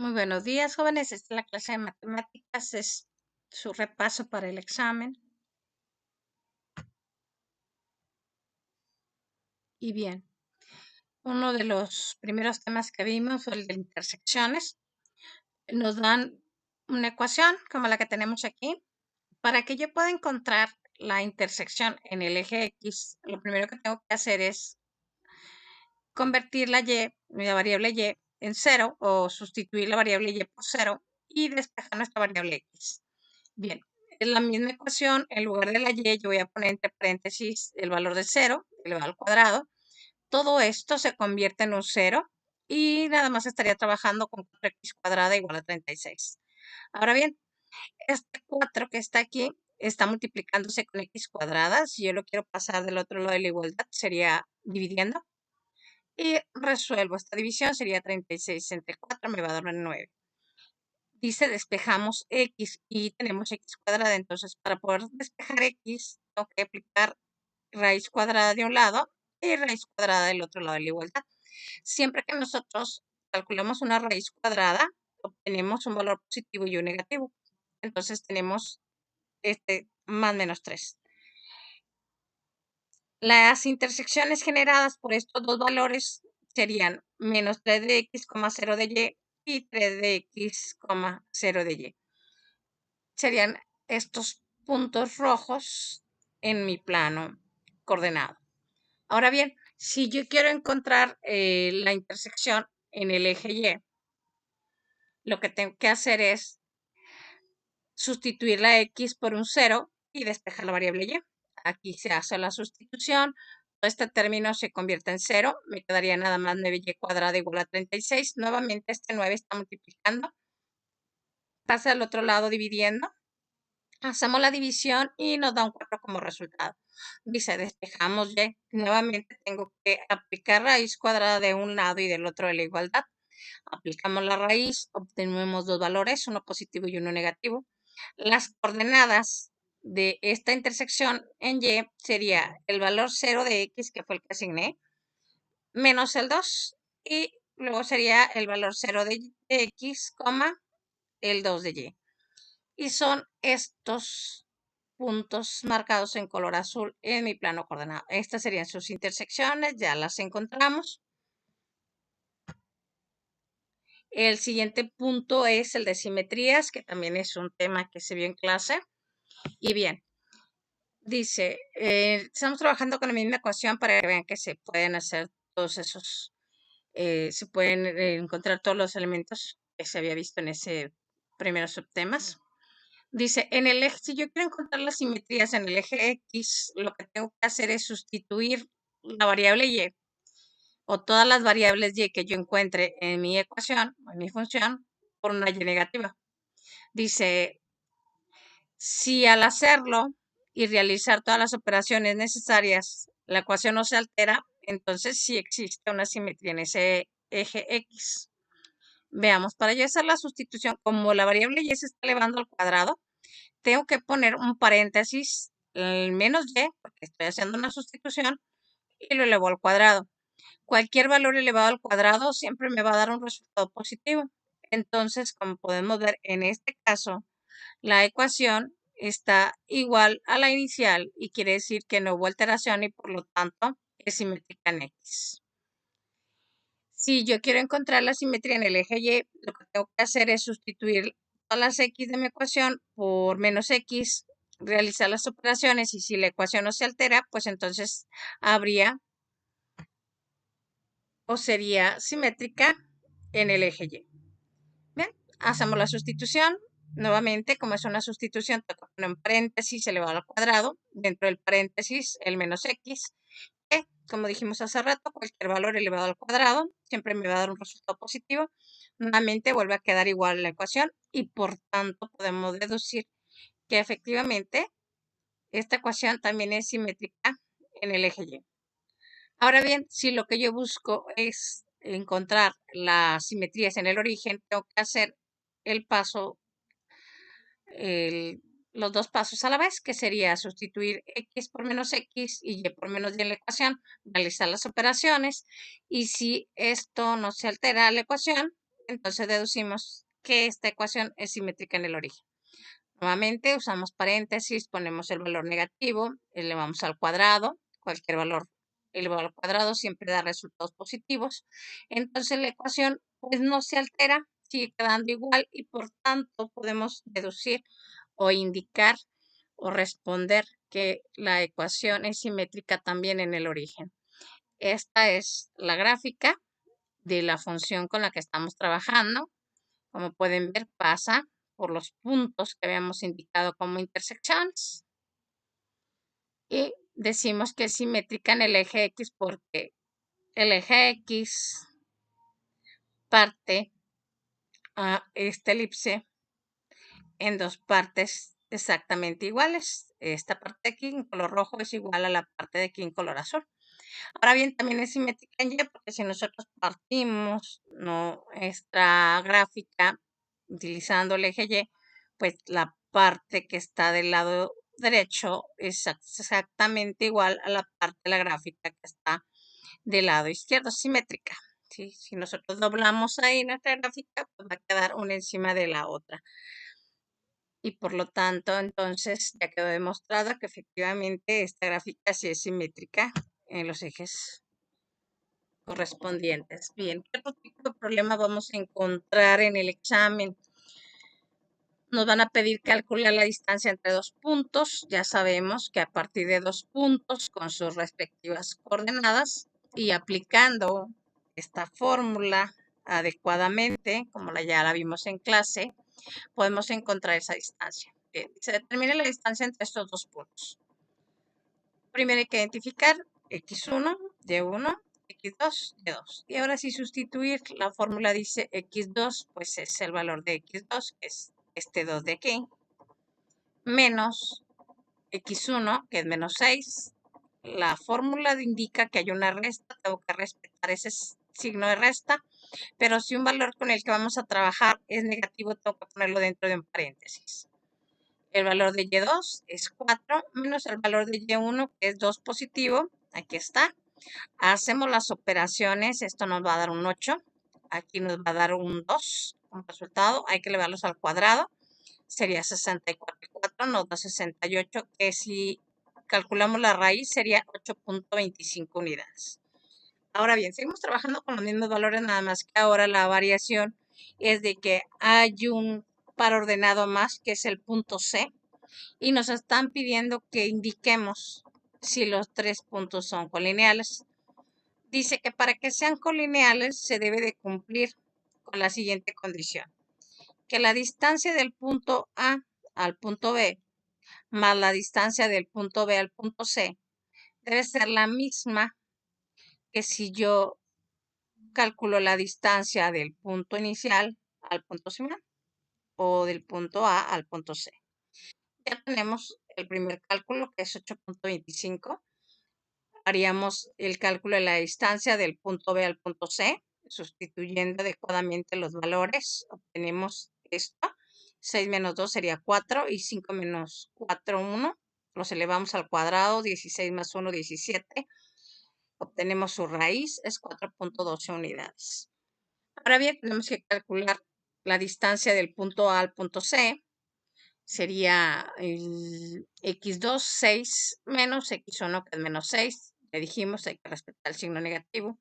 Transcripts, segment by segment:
Muy buenos días, jóvenes. Esta es la clase de matemáticas, es su repaso para el examen. Y bien, uno de los primeros temas que vimos fue el de intersecciones. Nos dan una ecuación como la que tenemos aquí. Para que yo pueda encontrar la intersección en el eje X, lo primero que tengo que hacer es convertir la variable Y en 0 o sustituir la variable Y por 0 y despejar nuestra variable X. Bien, es la misma ecuación, en lugar de la Y, yo voy a poner entre paréntesis el valor de 0 elevado al cuadrado. Todo esto se convierte en un 0 y nada más estaría trabajando con 4x cuadrada igual a 36. Ahora bien, este 4 que está aquí está multiplicándose con x cuadrada. Si yo lo quiero pasar del otro lado de la igualdad, sería dividiendo. Y resuelvo esta división, sería 36 entre 4, me va a dar 9. Dice despejamos x y tenemos x cuadrada, entonces para poder despejar x tengo que aplicar raíz cuadrada de un lado y raíz cuadrada del otro lado de la igualdad. Siempre que nosotros calculamos una raíz cuadrada, obtenemos un valor positivo y un negativo. Entonces tenemos más menos 3. Las intersecciones generadas por estos dos valores serían menos 3 de x, 0 de y y 3 de x, 0 de y. Serían estos puntos rojos en mi plano coordenado. Ahora bien, si yo quiero encontrar la intersección en el eje Y, lo que tengo que hacer es sustituir la X por un 0 y despejar la variable Y. Aquí se hace la sustitución. Este término se convierte en 0. Me quedaría nada más 9y cuadrada igual a 36. Nuevamente este 9 está multiplicando. Pasa al otro lado dividiendo. Hacemos la división y nos da un 4 como resultado. Dice, despejamos Y. Nuevamente tengo que aplicar raíz cuadrada de un lado y del otro de la igualdad. Aplicamos la raíz, obtenemos dos valores, uno positivo y uno negativo. Las coordenadas de esta intersección en Y sería el valor 0 de X, que fue el que asigné, menos el 2, y luego sería el valor 0 de X, el 2 de Y. Y son estos puntos marcados en color azul en mi plano coordenado. Estas serían sus intersecciones, ya las encontramos. El siguiente punto es el de simetrías, que también es un tema que se vio en clase. Y bien, dice, estamos trabajando con la misma ecuación para que vean que se pueden hacer todos esos, se pueden encontrar todos los elementos que se había visto en ese primeros subtemas. Dice, en el eje, si yo quiero encontrar las simetrías en el eje X, lo que tengo que hacer es sustituir la variable Y o todas las variables Y que yo encuentre en mi ecuación, en mi función, por una Y negativa. Dice, si al hacerlo y realizar todas las operaciones necesarias, la ecuación no se altera, entonces sí existe una simetría en ese eje X. Veamos, para yo hacer la sustitución, como la variable Y se está elevando al cuadrado, tengo que poner un paréntesis, el menos Y, porque estoy haciendo una sustitución, y lo elevo al cuadrado. Cualquier valor elevado al cuadrado siempre me va a dar un resultado positivo. Entonces, como podemos ver en este caso, la ecuación está igual a la inicial y quiere decir que no hubo alteración y por lo tanto es simétrica en X. Si yo quiero encontrar la simetría en el eje Y, lo que tengo que hacer es sustituir todas las X de mi ecuación por menos X, realizar las operaciones y si la ecuación no se altera, pues entonces habría o sería simétrica en el eje Y. Bien, hacemos la sustitución. Nuevamente, como es una sustitución, tengo que poner en paréntesis elevado al cuadrado. Dentro del paréntesis, el menos x. Que, como dijimos hace rato, cualquier valor elevado al cuadrado siempre me va a dar un resultado positivo. Nuevamente vuelve a quedar igual la ecuación y por tanto podemos deducir que efectivamente esta ecuación también es simétrica en el eje Y. Ahora bien, si lo que yo busco es encontrar las simetrías en el origen, tengo que hacer el paso, los dos pasos a la vez, que sería sustituir x por menos x y y por menos y en la ecuación, realizar las operaciones y si esto no se altera la ecuación, entonces deducimos que esta ecuación es simétrica en el origen. Nuevamente usamos paréntesis, ponemos el valor negativo, elevamos al cuadrado, cualquier valor elevado al cuadrado siempre da resultados positivos. Entonces la ecuación pues no se altera, sigue quedando igual y por tanto podemos deducir o indicar o responder que la ecuación es simétrica también en el origen. Esta es la gráfica de la función con la que estamos trabajando. Como pueden ver, pasa por los puntos que habíamos indicado como intersecciones. Y decimos que es simétrica en el eje X porque el eje X parte a esta elipse en dos partes exactamente iguales. Esta parte de aquí en color rojo es igual a la parte de aquí en color azul. Ahora bien, también es simétrica en Y porque si nosotros partimos nuestra gráfica utilizando el eje Y, pues la parte que está del lado derecho es exactamente igual a la parte de la gráfica que está del lado izquierdo, simétrica. ¿Sí? Si nosotros doblamos ahí nuestra gráfica, pues va a quedar una encima de la otra. Y por lo tanto, entonces ya quedó demostrado que efectivamente esta gráfica sí es simétrica en los ejes correspondientes. Bien, ¿qué otro tipo de problema vamos a encontrar en el examen? Nos van a pedir calcular la distancia entre dos puntos. Ya sabemos que a partir de dos puntos con sus respectivas coordenadas y aplicando esta fórmula adecuadamente, como ya la vimos en clase, podemos encontrar esa distancia. Bien, se determina la distancia entre estos dos puntos. Primero hay que identificar x1, y1, x2, y2. Y ahora sí sustituir, la fórmula dice x2, pues es el valor de x2, que es este 2 de aquí, menos x1, que es menos 6. La fórmula indica que hay una resta, tengo que respetar ese signo de resta, pero si un valor con el que vamos a trabajar es negativo, tengo que ponerlo dentro de un paréntesis. El valor de Y2 es 4 menos el valor de Y1, que es 2 positivo. Aquí está. Hacemos las operaciones. Esto nos va a dar un 8. Aquí nos va a dar un 2 como resultado. Hay que elevarlos al cuadrado. Sería 64. 4 nos da 68, que si calculamos la raíz sería 8.25 unidades. Ahora bien, seguimos trabajando con los mismos valores, nada más que ahora la variación es de que hay un par ordenado más, que es el punto C, y nos están pidiendo que indiquemos si los tres puntos son colineales. Dice que para que sean colineales se debe de cumplir con la siguiente condición, que la distancia del punto A al punto B más la distancia del punto B al punto C debe ser la misma que si yo calculo la distancia del punto inicial al punto final o del punto A al punto C. Ya tenemos el primer cálculo, que es 8.25. Haríamos el cálculo de la distancia del punto B al punto C, sustituyendo adecuadamente los valores. Obtenemos esto. 6 menos 2 sería 4 y 5 menos 4, 1. Los elevamos al cuadrado, 16 más 1, 17. Obtenemos su raíz, es 4.12 unidades. Ahora bien, tenemos que calcular la distancia del punto A al punto C. Sería el x2, 6 menos x1, que es menos 6. Le dijimos, hay que respetar el signo negativo.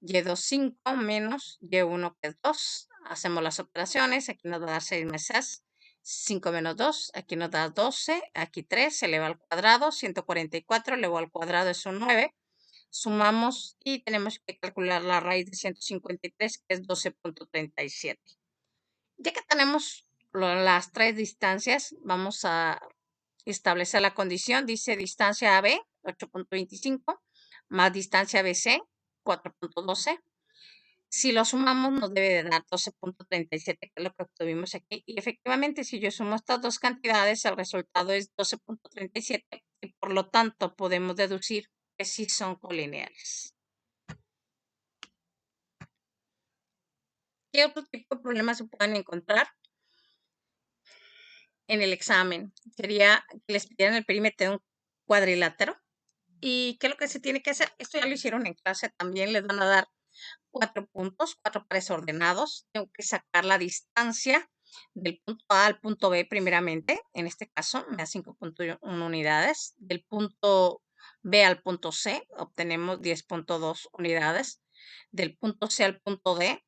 Y2, 5 menos y1, que es 2. Hacemos las operaciones. Aquí nos va a dar 6 meses. 5 menos 2, aquí nos da 12. Aquí 3 se eleva al cuadrado. 144 elevado al cuadrado es un 9. Sumamos y tenemos que calcular la raíz de 153, que es 12.37. Ya que tenemos las tres distancias, vamos a establecer la condición. Dice distancia AB, 8.25, más distancia BC, 4.12. Si lo sumamos, nos debe de dar 12.37, que es lo que obtuvimos aquí. Y efectivamente, si yo sumo estas dos cantidades, el resultado es 12.37 y por lo tanto podemos deducir que sí son colineales. ¿Qué otro tipo de problemas se pueden encontrar en el examen? Sería que les pidieran el perímetro de un cuadrilátero. ¿Y qué es lo que se tiene que hacer? Esto ya lo hicieron en clase también. Les van a dar 4 puntos, 4 pares ordenados. Tengo que sacar la distancia del punto A al punto B primeramente. En este caso me da 5.1 unidades. Del punto B al punto C obtenemos 10.2 unidades. Del punto C al punto D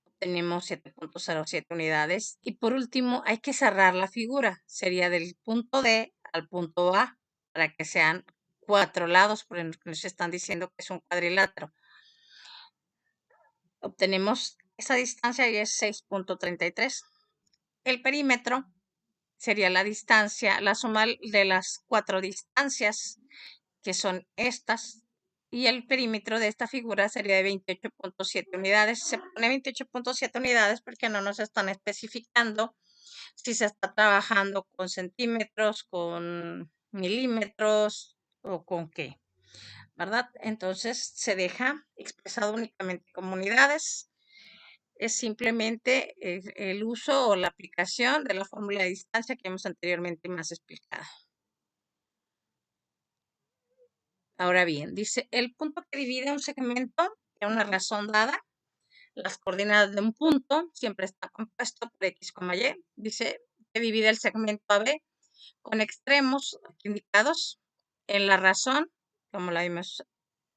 obtenemos 7.07 unidades. Y por último hay que cerrar la figura. Sería del punto D al punto A para que sean 4 lados, porque nos están diciendo que es un cuadrilátero. Obtenemos esa distancia y es 6.33. El perímetro sería la distancia, la suma de las 4 distancias, que son estas, y el perímetro de esta figura sería de 28.7 unidades. Se pone 28.7 unidades porque no nos están especificando si se está trabajando con centímetros, con milímetros o con qué, ¿verdad? Entonces se deja expresado únicamente como unidades. Es simplemente el uso o la aplicación de la fórmula de distancia que hemos anteriormente más explicado. Ahora bien, dice, el punto que divide un segmento en una razón dada, las coordenadas de un punto siempre está compuesto por x, y. Dice que divide el segmento AB con extremos aquí indicados en la razón, como la vimos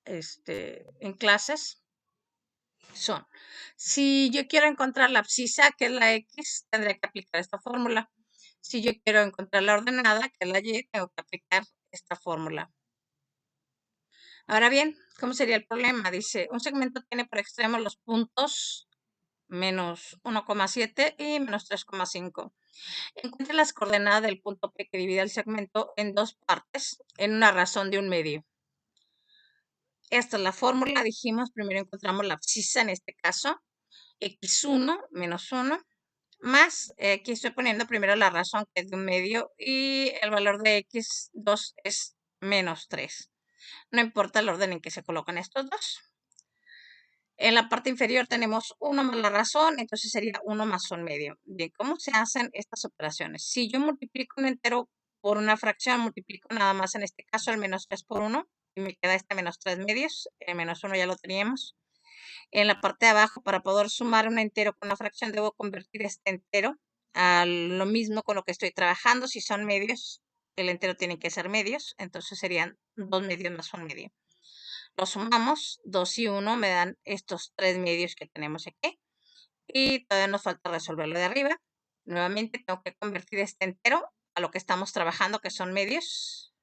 en clases, son. Si yo quiero encontrar la abscisa, que es la X, tendré que aplicar esta fórmula. Si yo quiero encontrar la ordenada, que es la Y, tengo que aplicar esta fórmula. Ahora bien, ¿cómo sería el problema? Dice, un segmento tiene por extremo los puntos menos 1,7 y menos 3,5. Encuentre las coordenadas del punto P que divide el segmento en dos partes en una razón de un medio. Esta es la fórmula, dijimos, primero encontramos la abscisa en este caso, x1 menos 1, más, aquí estoy poniendo primero la razón que es de un medio y el valor de x2 es menos 3. No importa el orden en que se colocan estos dos. En la parte inferior tenemos 1 más la razón, entonces sería 1 más un medio. Bien, ¿cómo se hacen estas operaciones? Si yo multiplico un entero por una fracción, multiplico nada más en este caso el menos 3 por 1 y me queda este menos 3 medios. El menos 1 ya lo teníamos. En la parte de abajo, para poder sumar un entero con una fracción, debo convertir este entero a lo mismo con lo que estoy trabajando. Si son medios, el entero tiene que ser medios, entonces serían 2 medios más un medio. Lo sumamos, 2 y 1 me dan estos 3 medios que tenemos aquí. Y todavía nos falta resolver lo de arriba. Nuevamente tengo que convertir este entero a lo que estamos trabajando, que son medios.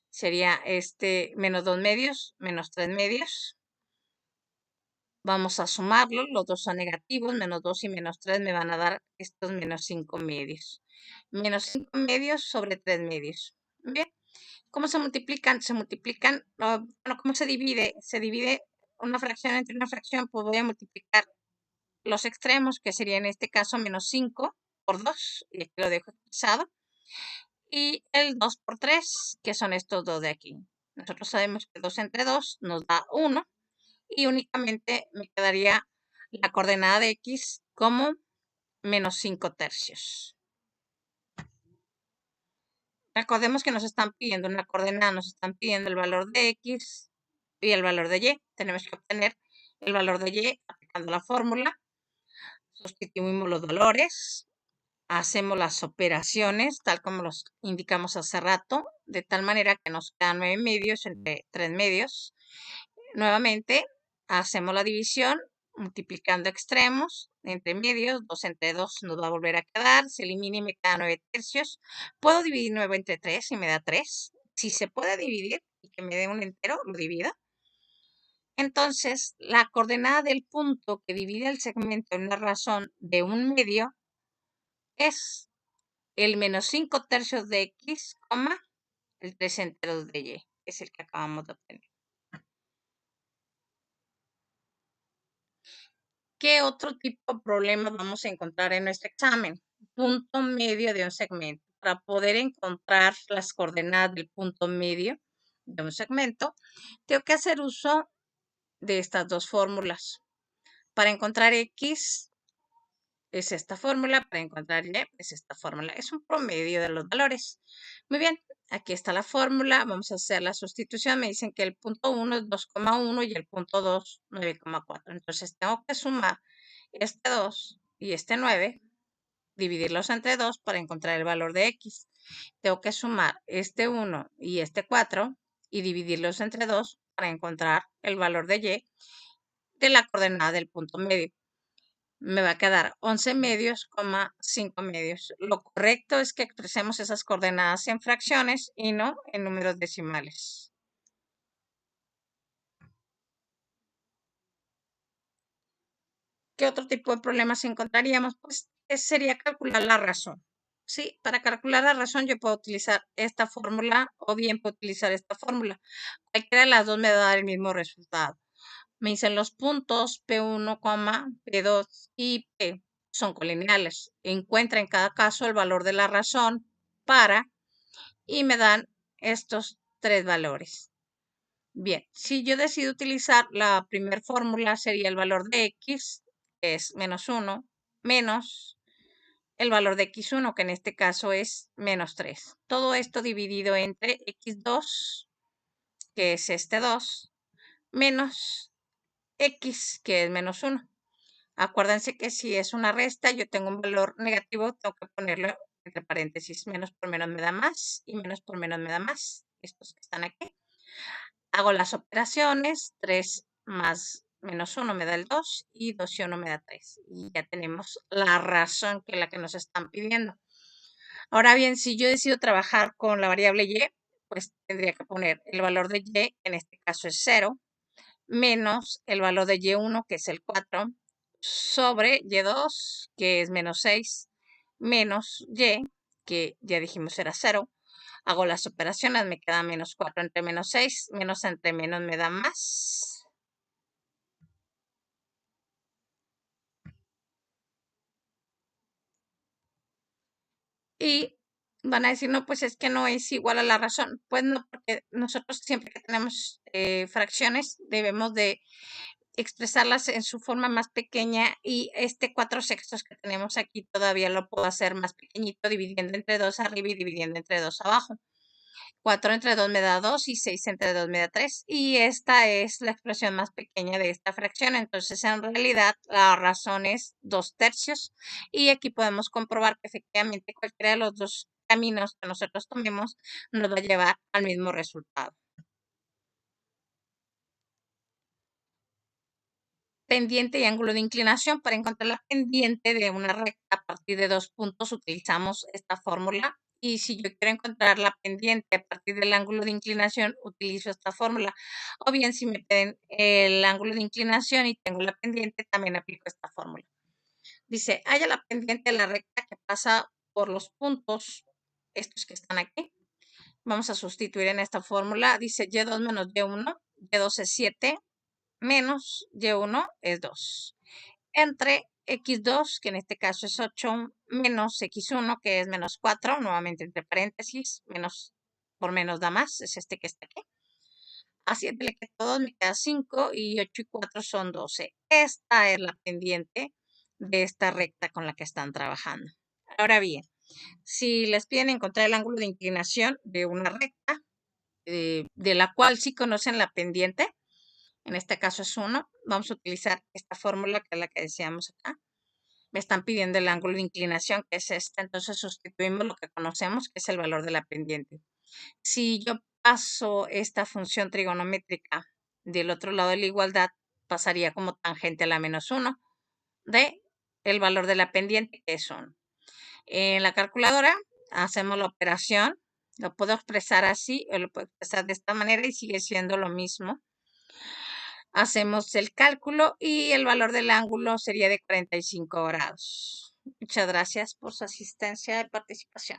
Sería menos 2 medios, menos 3 medios. Vamos a sumarlos, los dos son negativos, menos 2 y menos 3 me van a dar estos menos 5 medios. Menos 5 medios sobre 3 medios. Bien, ¿cómo se multiplican? Se multiplican, bueno, ¿cómo se divide? Se divide una fracción entre una fracción, pues voy a multiplicar los extremos, que sería en este caso menos 5 por 2, y aquí lo dejo expresado, y el 2 por 3, que son estos dos de aquí. Nosotros sabemos que 2 entre 2 nos da 1, y únicamente me quedaría la coordenada de x como menos 5 tercios. Recordemos que nos están pidiendo una coordenada, nos están pidiendo el valor de x y el valor de y. Tenemos que obtener el valor de y aplicando la fórmula. Sustituimos los valores, hacemos las operaciones tal como los indicamos hace rato, de tal manera que nos quedan 9 medios entre 3 medios. Nuevamente, hacemos la división multiplicando extremos entre medios, 2 entre 2 nos va a volver a quedar, se elimina y me queda 9 tercios. Puedo dividir 9 entre 3 y me da 3. Si se puede dividir y que me dé un entero, lo divido. Entonces, la coordenada del punto que divide el segmento en una razón de un medio es el menos 5 tercios de x, el 3 enteros de y, es el que acabamos de obtener. ¿Qué otro tipo de problemas vamos a encontrar en nuestro examen? Punto medio de un segmento. Para poder encontrar las coordenadas del punto medio de un segmento, tengo que hacer uso de estas dos fórmulas. Para encontrar x es esta fórmula, para encontrar y es esta fórmula. Es un promedio de los valores. Muy bien, Aquí está la fórmula. Vamos a hacer la sustitución. Me dicen que el punto 1 es 2,1 y el punto 2, 9,4. Entonces tengo que sumar este 2 y este 9, dividirlos entre 2 para encontrar el valor de X. Tengo que sumar este 1 y este 4 y dividirlos entre 2 para encontrar el valor de Y de la coordenada del punto medio. Me va a quedar 11 medios, 5 medios. Lo correcto es que expresemos esas coordenadas en fracciones y no en números decimales. ¿Qué otro tipo de problemas encontraríamos? Pues sería calcular la razón. Sí, para calcular la razón yo puedo utilizar esta fórmula o bien puedo utilizar esta fórmula. Cualquiera de las dos me va a dar el mismo resultado. Me dicen los puntos P1, P2 y P son colineales. Encuentra en cada caso el valor de la razón para y me dan estos tres valores. Bien, si yo decido utilizar la primera fórmula sería el valor de X, que es menos 1, menos el valor de X1, que en este caso es menos 3. Todo esto dividido entre X2, que es este 2, menos X, que es menos 1. Acuérdense que si es una resta, yo tengo un valor negativo, tengo que ponerlo entre paréntesis. Menos por menos me da más y menos por menos me da más. Estos que están aquí. Hago las operaciones. 3 más menos 1 me da el 2 y 2 y 1 me da 3. Y ya tenemos la razón que es la que nos están pidiendo. Ahora bien, si yo decido trabajar con la variable Y, pues tendría que poner el valor de Y, que en este caso es 0, menos el valor de Y1, que es el 4, sobre Y2, que es menos 6, menos Y, que ya dijimos era 0. Hago las operaciones, me queda menos 4 entre menos 6, menos entre menos me da más. Y van a decir, no, pues es que no es igual a la razón. Pues no, porque nosotros siempre que tenemos fracciones debemos de expresarlas en su forma más pequeña y este 4/6 que tenemos aquí todavía lo puedo hacer más pequeñito dividiendo entre 2 arriba y dividiendo entre 2 abajo. 4 entre 2 me da 2 y 6 entre 2 me da 3 y esta es la expresión más pequeña de esta fracción. Entonces en realidad la razón es 2/3 y aquí podemos comprobar que efectivamente cualquiera de los dos caminos que nosotros tomemos nos va a llevar al mismo resultado. Pendiente y ángulo de inclinación. Para encontrar la pendiente de una recta a partir de 2 puntos utilizamos esta fórmula. Y si yo quiero encontrar la pendiente a partir del ángulo de inclinación, utilizo esta fórmula. O bien, si me piden el ángulo de inclinación y tengo la pendiente, también aplico esta fórmula. Dice, halla la pendiente de la recta que pasa por los puntos, estos que están aquí. Vamos a sustituir en esta fórmula. Dice Y2 menos Y1, Y2 es 7, menos Y1 es 2. Entre X2, que en este caso es 8, menos X1, que es menos 4, nuevamente entre paréntesis, menos por menos da más, es este que está aquí. A 7 le queda 2, me queda 5 y 8 y 4 son 12. Esta es la pendiente de esta recta con la que están trabajando. Ahora bien, si les piden encontrar el ángulo de inclinación de una recta, de la cual sí conocen la pendiente, en este caso es 1, vamos a utilizar esta fórmula que es la que decíamos acá. Me están pidiendo el ángulo de inclinación, que es este, entonces sustituimos lo que conocemos, que es el valor de la pendiente. Si yo paso esta función trigonométrica del otro lado de la igualdad, pasaría como tangente a la menos 1 de el valor de la pendiente, que es 1. En la calculadora hacemos la operación, lo puedo expresar así o lo puedo expresar de esta manera y sigue siendo lo mismo. Hacemos el cálculo y el valor del ángulo sería de 45 grados. Muchas gracias por su asistencia y participación.